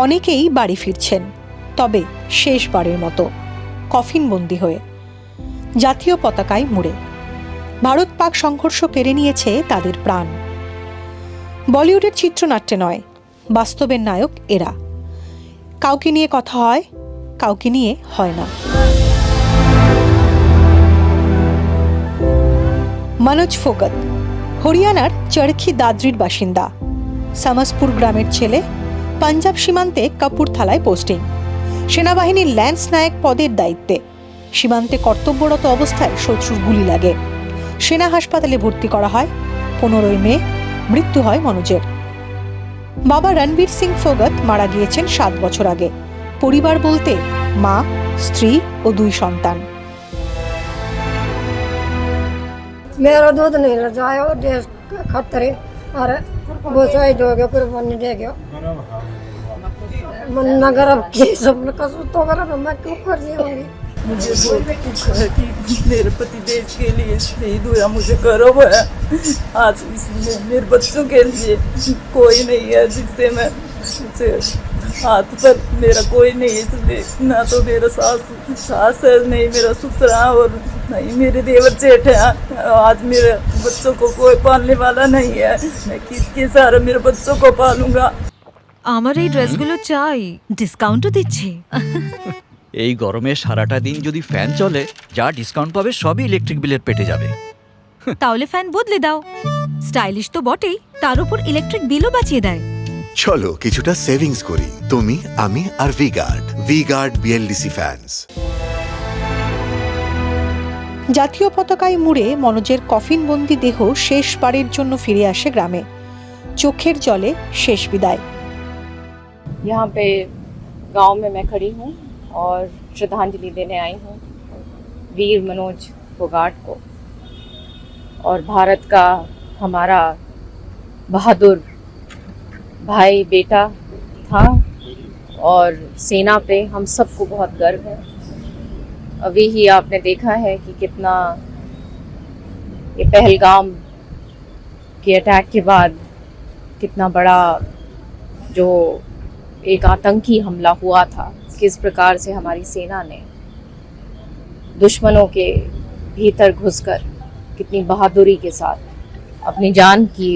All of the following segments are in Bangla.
অনেকেই বাড়ি ফিরছেন, তবে শেষবারের মতো কফিনবন্দি হয়ে, জাতীয় পতাকায় মুড়ে। ভারত পাক সংঘর্ষ কেড়ে নিয়েছে তাদের প্রাণ। বলিউডের চিত্রনাট্যে নয়, বাস্তবের নায়ক এরা। কাউকে নিয়ে কথা হয়, কাউকে নিয়ে হয় না। মনোজ ফোগত হরিয়ানার চরখি দাদরির বাসিন্দা। সামাসপুর গ্রামের ছেলে, পাঞ্জাব সীমান্তে কাপুরথালায় পোস্টিং। সেনাবাহিনীর ল্যান্স নায়ক পদের দায়িত্বে। সীমান্তে কর্তব্যরত অবস্থায় শত্রুর গুলি লাগে। সেনা হাসপাতালে ভর্তি করা হয়। 15 মে মৃত্যু হয় মনোজের। বাবা রণবীর সিং ফোগত মারা গিয়েছেন 7 বছর আগে। পরিবার বলতে মা, স্ত্রী ও 2 সন্তান। मेरा दूध नहीं रजाया और देश खतरे और वो शहीद हो गया, कुर्बानी दे गया। मगर अब के सब कसम तो कर मैं क्यों कर रही होंगी। मुझे बहुत दुख है कि मेरे पति देश के लिए शहीद हुआ, मुझे गर्व है। आज इसलिए मेरे बच्चों के लिए कोई नहीं है जिससे मैं उसे हाथ पर मेरा कोई नहीं है, इसलिए ना तो मेरा सास है, नहीं मेरा ससुरा और नहीं मेरे देवर जेठ है। आज मेरे बच्चों को कोई पालने वाला नहीं है, मैं किसके सहारे मेरे बच्चों को पालूंगा। আমার এই ড্রেসগুলো চাই, ডিসকাউন্টও দিচ্ছে। এই গরমে সারাটা দিন যদি ফ্যান চলে, যা ডিসকাউন্ট পাবে সবই ইলেকট্রিক বিলের পেটে যাবে। তাহলে ফ্যান বদলে দাও। স্টাইলিশ তো বটেই, তার উপর ইলেকট্রিক বিলও বাঁচিয়ে দেয়। চলো কিছুটা সেভিংস করি, তুমি, আমি আর ভিগার্ড বিএলডিসি ফ্যানস। জাতীয় পতাকায় মুড়ে মনোজের কফিনবন্দি দেহ শেষবারের জন্য ফিরে আসে গ্রামে। চোখের জলে শেষ বিদায়। यहाँ पे गांव में मैं खड़ी हूँ और श्रद्धांजलि देने आई हूँ वीर मनोज फोगाट को। और भारत का हमारा बहादुर भाई बेटा था और सेना पे हम सबको बहुत गर्व है। अभी ही आपने देखा है कि कितना ये पहलगाम के अटैक के बाद कितना बड़ा जो एक आतंकी हमला हुआ था, किस प्रकार से हमारी सेना ने दुश्मनों के भीतर घुसकर कितनी बहादुरी के साथ अपनी जान की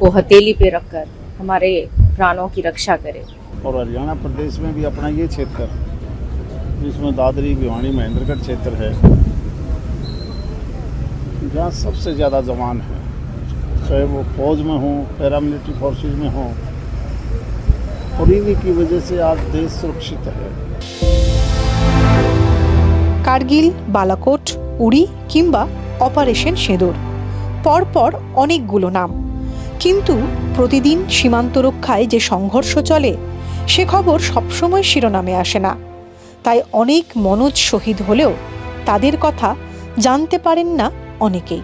को हथेली पे रखकर हमारे प्राणों की रक्षा करे। और हरियाणा प्रदेश में भी अपना ये क्षेत्र, जिसमें दादरी, भिवानी, महेंद्रगढ़ क्षेत्र है, जहाँ सबसे ज़्यादा जवान है, चाहे वो फौज में हो, पैरामिलिट्री फोर्सेज में हो, और इन्हीं की वजह से आज देश सुरक्षित है। কার্গিল, বালাকোট, উড়ি কিংবা অপারেশন সিঁদুর, পরপর অনেকগুলো নাম। কিন্তু প্রতিদিন সীমান্ত রক্ষায় যে সংঘর্ষ চলে, সে খবর সবসময় শিরোনামে আসে না। তাই অনেক মনোজ শহীদ হলেও তাদের কথা জানতে পারেন না অনেকেই।